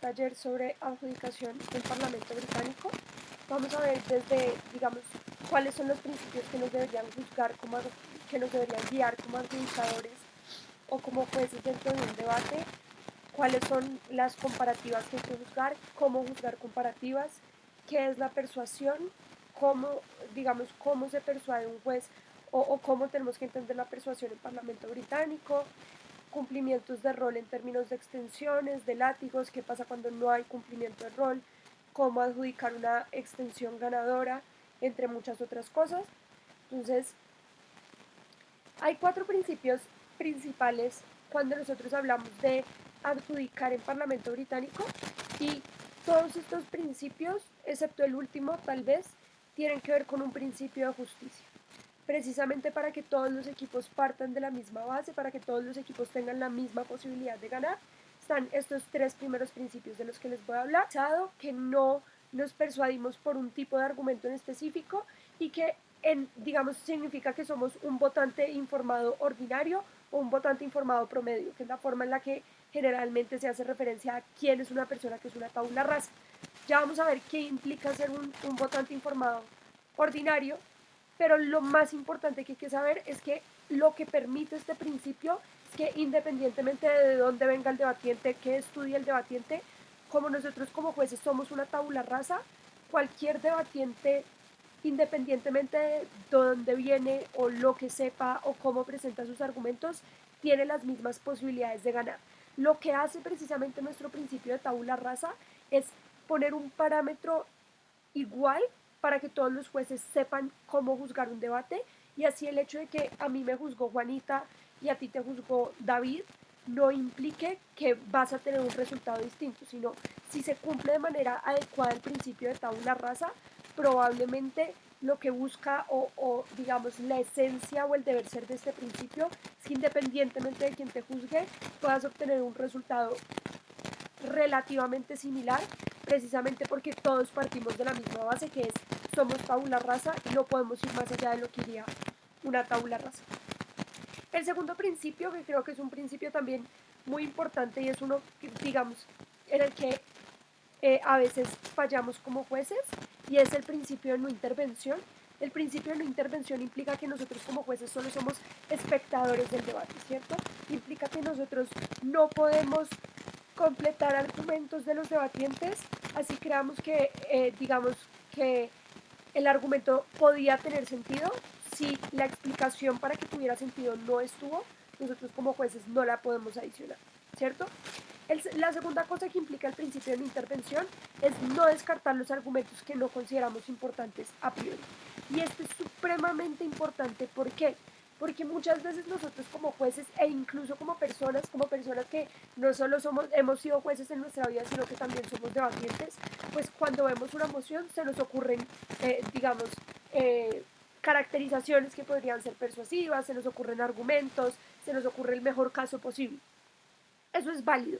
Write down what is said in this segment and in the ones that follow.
taller sobre adjudicación del Parlamento británico. Vamos a ver desde, digamos, cuáles son los principios que nos deberían juzgar, que nos deberían guiar como adjudicadores o como jueces dentro de un debate, cuáles son las comparativas que hay que juzgar, cómo juzgar comparativas, qué es la persuasión, cómo, digamos, cómo se persuade un juez o cómo tenemos que entender la persuasión en el Parlamento británico, cumplimientos de rol en términos de extensiones, de látigos, qué pasa cuando no hay cumplimiento de rol, cómo adjudicar una extensión ganadora, entre muchas otras cosas. Entonces, hay 4 principios principales cuando nosotros hablamos de adjudicar en Parlamento británico y todos estos principios, excepto el último tal vez, tienen que ver con un principio de justicia. Precisamente para que todos los equipos partan de la misma base, para que todos los equipos tengan la misma posibilidad de ganar, están estos 3 primeros principios de los que les voy a hablar. Que no nos persuadimos por un tipo de argumento en específico y que digamos, significa que somos un votante informado ordinario o un votante informado promedio, que es la forma en la que generalmente se hace referencia a quién es una persona que es una tabula rasa. Ya vamos a ver qué implica ser un votante informado ordinario, pero lo más importante que hay que saber es que lo que permite este principio es que independientemente de dónde venga el debatiente, qué estudie el debatiente, como nosotros como jueces somos una tabula rasa, cualquier debatiente, independientemente de dónde viene o lo que sepa o cómo presenta sus argumentos, tiene las mismas posibilidades de ganar. Lo que hace precisamente nuestro principio de tabula rasa es poner un parámetro igual para que todos los jueces sepan cómo juzgar un debate y así el hecho de que a mí me juzgó Juanita y a ti te juzgó David no implique que vas a tener un resultado distinto, sino si se cumple de manera adecuada el principio de tabula rasa, probablemente lo que busca o digamos la esencia o el deber ser de este principio es que independientemente de quien te juzgue puedas obtener un resultado relativamente similar, precisamente porque todos partimos de la misma base que es somos tabula rasa y no podemos ir más allá de lo que iría una tabula rasa. El segundo principio, que creo que es un principio también muy importante y es uno, digamos, en el que a veces fallamos como jueces, y es el principio de no intervención. El principio de no intervención implica que nosotros como jueces solo somos espectadores del debate, ¿cierto? Implica que nosotros no podemos completar argumentos de los debatientes, así creamos que, digamos, que el argumento podía tener sentido. Si la explicación para que tuviera sentido no estuvo, nosotros como jueces no la podemos adicionar, ¿cierto? La segunda cosa que implica el principio de la intervención es no descartar los argumentos que no consideramos importantes a priori. Y esto es supremamente importante. ¿Por qué? Porque muchas veces nosotros como jueces e incluso como personas que no solo hemos sido jueces en nuestra vida, sino que también somos debatientes, pues cuando vemos una moción se nos ocurren, digamos, caracterizaciones que podrían ser persuasivas, se nos ocurren argumentos, se nos ocurre el mejor caso posible. Eso es válido,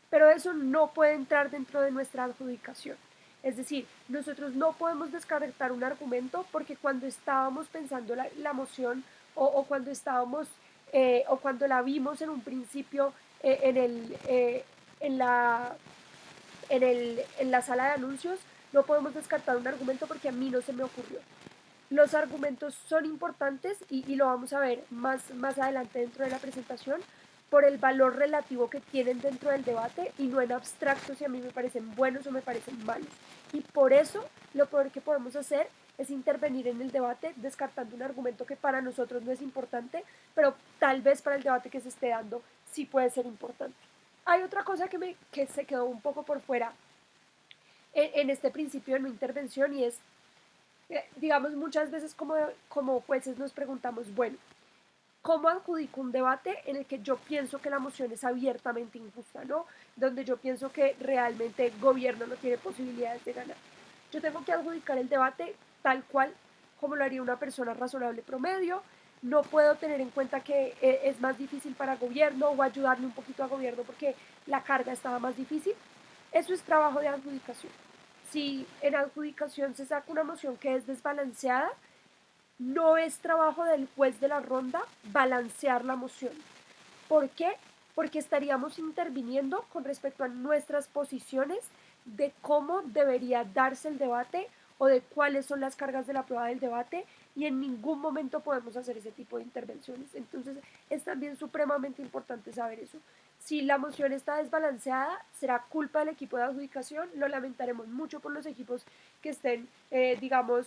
pero eso no puede entrar dentro de nuestra adjudicación. Es decir, nosotros no podemos descartar un argumento porque cuando estábamos pensando la moción o cuando estábamos o cuando la vimos en un principio en, la, en la sala de anuncios, no podemos descartar un argumento porque a mí no se me ocurrió. Los argumentos son importantes y lo vamos a ver más adelante dentro de la presentación por el valor relativo que tienen dentro del debate y no en abstracto si a mí me parecen buenos o me parecen malos. Y por eso lo peor que podemos hacer es intervenir en el debate descartando un argumento que para nosotros no es importante, pero tal vez para el debate que se esté dando sí puede ser importante. Hay otra cosa que se quedó un poco por fuera en este principio de no intervención y es digamos, muchas veces como jueces nos preguntamos, bueno, ¿cómo adjudico un debate en el que yo pienso que la moción es abiertamente injusta, ¿no? Donde yo pienso que realmente el gobierno no tiene posibilidades de ganar. Yo tengo que adjudicar el debate tal cual como lo haría una persona razonable promedio. No puedo tener en cuenta que es más difícil para gobierno o ayudarle un poquito a gobierno porque la carga estaba más difícil. Eso es trabajo de adjudicación. Si en adjudicación se saca una moción que es desbalanceada, no es trabajo del juez de la ronda balancear la moción. ¿Por qué? porque estaríamos interviniendo con respecto a nuestras posiciones de cómo debería darse el debate o de cuáles son las cargas de la prueba del debate, y en ningún momento podemos hacer ese tipo de intervenciones. Entonces es también supremamente importante saber eso. Si la moción está desbalanceada, será culpa del equipo de adjudicación. Lo lamentaremos mucho por los equipos que estén, digamos,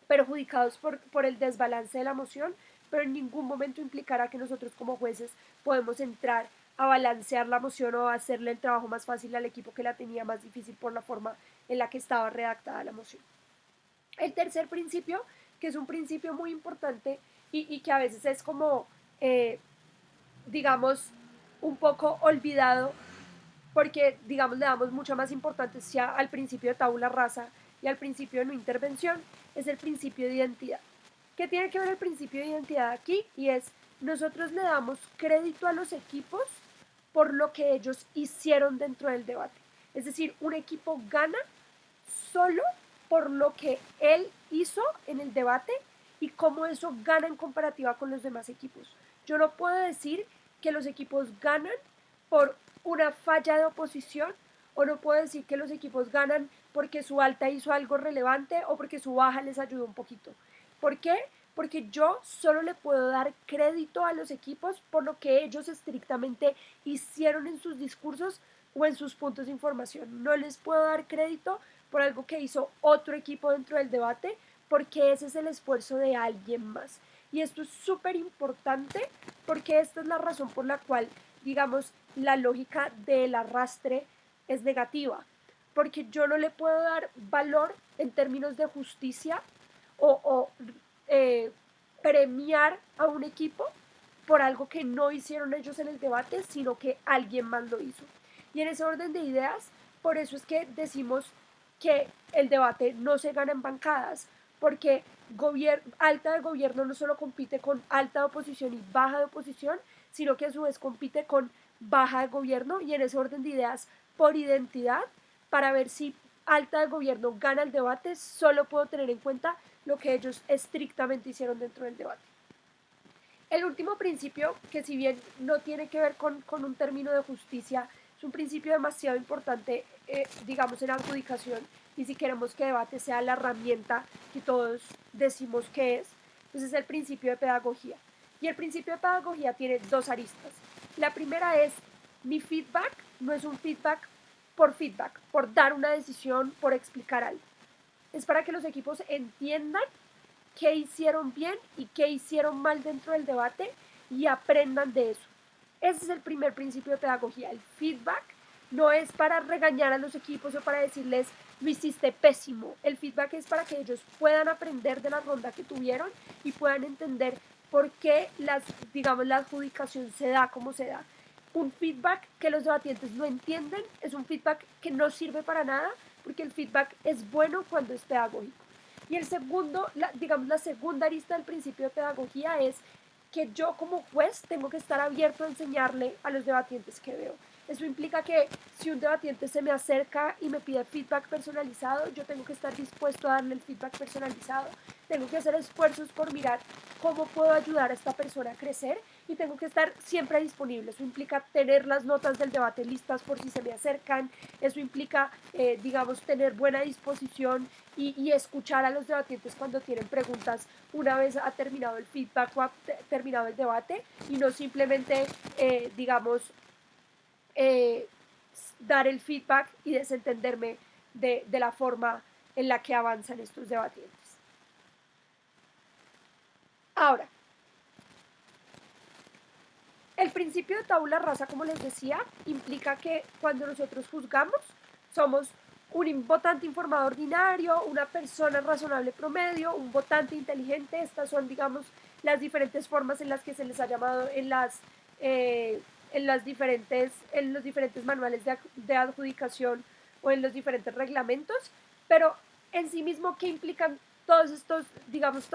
perjudicados por el desbalance de la moción, pero en ningún momento implicará que nosotros como jueces podemos entrar a balancear la moción o a hacerle el trabajo más fácil al equipo que la tenía más difícil por la forma en la que estaba redactada la moción. El tercer principio, que es un principio muy importante y que a veces es como, digamos, un poco olvidado, porque, digamos, le damos mucha más importancia al principio de tabula rasa y al principio de no intervención, es el principio de identidad. ¿Qué tiene que ver el principio de identidad aquí? Y es, nosotros le damos crédito a los equipos por lo que ellos hicieron dentro del debate. Es decir, un equipo gana solo por lo que él hizo en el debate y cómo eso gana en comparativa con los demás equipos. Yo no puedo decir que los equipos ganan por una falla de oposición, o no puedo decir que los equipos ganan porque su alta hizo algo relevante o porque su baja les ayudó un poquito. ¿Por qué? Porque yo solo le puedo dar crédito a los equipos por lo que ellos estrictamente hicieron en sus discursos o en sus puntos de información. No les puedo dar crédito por algo que hizo otro equipo dentro del debate, porque ese es el esfuerzo de alguien más. Y esto es súper importante porque esta es la razón por la cual, digamos, la lógica del arrastre es negativa. Porque yo no le puedo dar valor en términos de justicia o premiar a un equipo por algo que no hicieron ellos en el debate, sino que alguien más lo hizo. Y en ese orden de ideas, por eso es que decimos que el debate no se gana en bancadas, porque alta de gobierno no solo compite con alta de oposición y baja de oposición, sino que a su vez compite con baja de gobierno, y en ese orden de ideas, por identidad, para ver si alta de gobierno gana el debate, solo puedo tener en cuenta lo que ellos estrictamente hicieron dentro del debate. El último principio, que si bien no tiene que ver con un término de justicia, es un principio demasiado importante, digamos, en adjudicación, y si queremos que debate sea la herramienta que todos decimos que es, pues es el principio de pedagogía. Y el principio de pedagogía tiene dos aristas. La primera es, mi feedback no es un feedback, por dar una decisión, por explicar algo. Es para que los equipos entiendan qué hicieron bien y qué hicieron mal dentro del debate y aprendan de eso. Ese es el primer principio de pedagogía. El feedback no es para regañar a los equipos o para decirles lo hiciste pésimo. El feedback es para que ellos puedan aprender de la ronda que tuvieron y puedan entender por qué digamos, la adjudicación se da como se da. Un feedback que los debatientes no entienden es un feedback que no sirve para nada, porque el feedback es bueno cuando es pedagógico. Y el segundo, digamos, la segunda arista del principio de pedagogía es que yo como juez tengo que estar abierto a enseñarle a los debatientes que veo. Eso implica que si un debatiente se me acerca y me pide feedback personalizado, yo tengo que estar dispuesto a darle el feedback personalizado. Tengo que hacer esfuerzos por mirar cómo puedo ayudar a esta persona a crecer, y tengo que estar siempre disponible. Eso implica tener las notas del debate listas por si se me acercan. Eso implica, digamos, tener buena disposición y escuchar a los debatientes cuando tienen preguntas una vez ha terminado el feedback o ha terminado el debate, y no simplemente, digamos, eh, dar el feedback y desentenderme de la forma en la que avanzan estos debatientes. Ahora, el principio de tabula rasa, como les decía, implica que cuando nosotros juzgamos, somos un votante informado ordinario, una persona razonable promedio, un votante inteligente. Estas son, digamos, las diferentes formas en las que se les ha llamado en los diferentes manuales de adjudicación o en los diferentes reglamentos. Pero en sí mismo, ¿qué implican todos estos, digamos,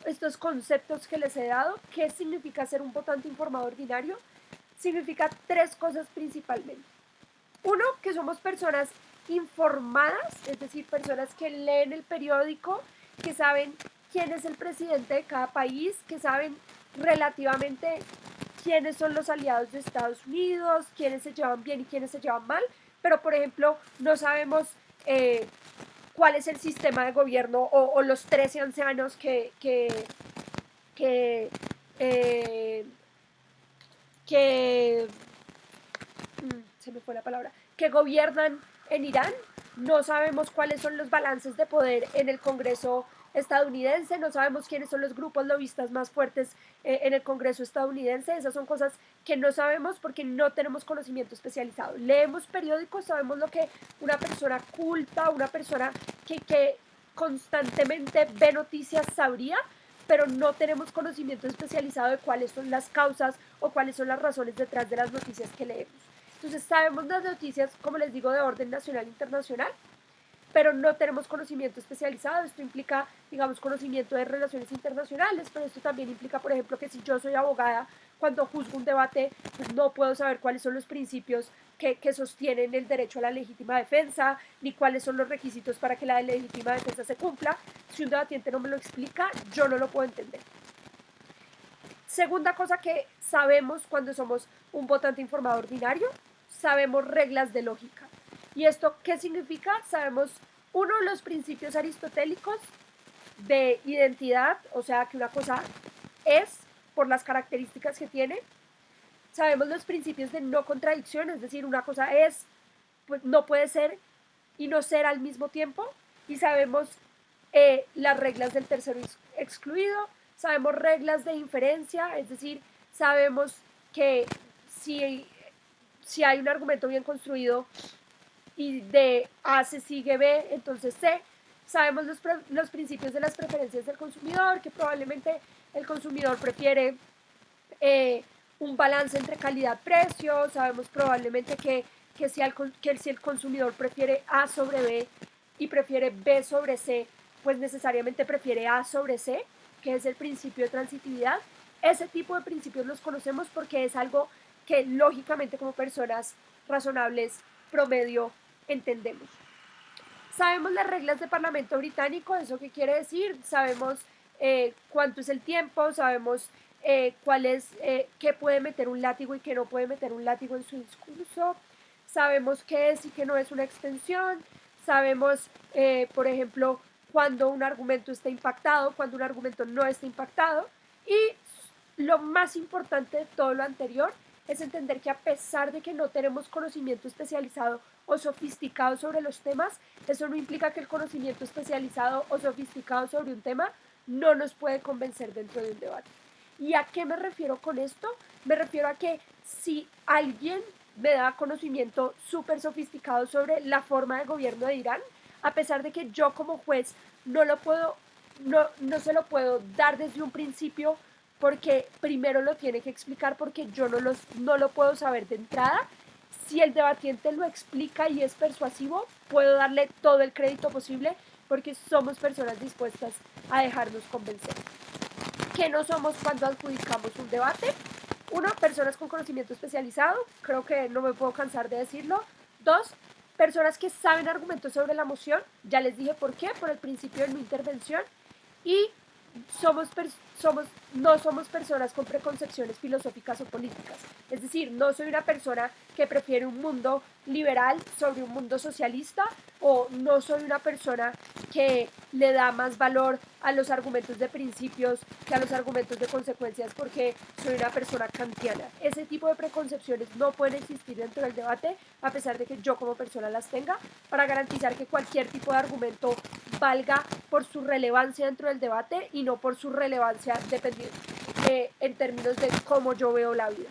estos conceptos que les he dado? ¿Qué significa ser un votante informado ordinario? Significa tres cosas principalmente. Uno, que somos personas informadas, es decir, personas que leen el periódico, que saben quién es el presidente de cada país, que saben relativamente quiénes son los aliados de Estados Unidos, quiénes se llevan bien y quiénes se llevan mal, pero por ejemplo no sabemos cuál es el sistema de gobierno o los 13 ancianos que, eh, que se me fue la palabra, que gobiernan en Irán. No sabemos cuáles son los balances de poder en el Congreso estadounidense, no sabemos quiénes son los grupos lobistas más fuertes en el Congreso estadounidense. Esas son cosas que no sabemos porque no tenemos conocimiento especializado. Leemos periódicos, sabemos lo que una persona culta, una persona que constantemente ve noticias sabría, pero no tenemos conocimiento especializado de cuáles son las causas o cuáles son las razones detrás de las noticias que leemos. Entonces sabemos las noticias, como les digo, de orden nacional e internacional, pero no tenemos conocimiento especializado. Esto implica, digamos, conocimiento de relaciones internacionales, pero esto también implica, por ejemplo, que si yo soy abogada, cuando juzgo un debate, pues no puedo saber cuáles son los principios que sostienen el derecho a la legítima defensa, ni cuáles son los requisitos para que la legítima defensa se cumpla. Si un debatiente no me lo explica, yo no lo puedo entender. Segunda cosa que sabemos cuando somos un votante informado ordinario, sabemos reglas de lógica. ¿Y esto qué significa? Sabemos, uno, los principios aristotélicos de identidad, o sea, que una cosa es por las características que tiene. Sabemos los principios de no contradicción, es decir, una cosa es, pues no puede ser y no ser al mismo tiempo. Y sabemos las reglas del tercero excluido, sabemos reglas de inferencia, es decir, sabemos que si hay un argumento bien construido y de A se sigue B, entonces C. Sabemos los principios de las preferencias del consumidor, que probablemente el consumidor prefiere un balance entre calidad-precio. Sabemos probablemente que si el consumidor prefiere A sobre B y prefiere B sobre C, pues necesariamente prefiere A sobre C, que es el principio de transitividad. Ese tipo de principios los conocemos porque es algo que lógicamente como personas razonables promedio entendemos. Sabemos las reglas del Parlamento británico, ¿eso qué quiere decir? Sabemos cuánto es el tiempo, sabemos qué puede meter un látigo y qué no puede meter un látigo en su discurso, sabemos qué es y qué no es una extensión, sabemos, por ejemplo, cuando un argumento está impactado, cuando un argumento no está impactado. Y lo más importante de todo lo anterior es entender que a pesar de que no tenemos conocimiento especializado o sofisticado sobre los temas, eso no implica que el conocimiento especializado o sofisticado sobre un tema no nos puede convencer dentro de un debate. ¿Y a qué me refiero con esto? Me refiero a que si alguien me da conocimiento súper sofisticado sobre la forma de gobierno de Irán, a pesar de que yo como juez no se lo puedo dar desde un principio, porque primero lo tiene que explicar, porque yo no lo puedo saber de entrada. Si el debatiente lo explica y es persuasivo, puedo darle todo el crédito posible, porque somos personas dispuestas a dejarnos convencer. ¿Qué no somos cuando adjudicamos un debate? Uno, personas con conocimiento especializado, creo que no me puedo cansar de decirlo. Dos, personas que saben argumentos sobre la moción, ya les dije por qué, por el principio de no intervención. Y no somos personas con preconcepciones filosóficas o políticas. Es decir, no soy una persona que prefiere un mundo liberal sobre un mundo socialista, o no soy una persona que le da más valor a los argumentos de principios que a los argumentos de consecuencias porque soy una persona kantiana. Ese tipo de preconcepciones no pueden existir dentro del debate, a pesar de que yo como persona las tenga, para garantizar que cualquier tipo de argumento valga por su relevancia dentro del debate y no por su relevancia en términos de cómo yo veo la vida.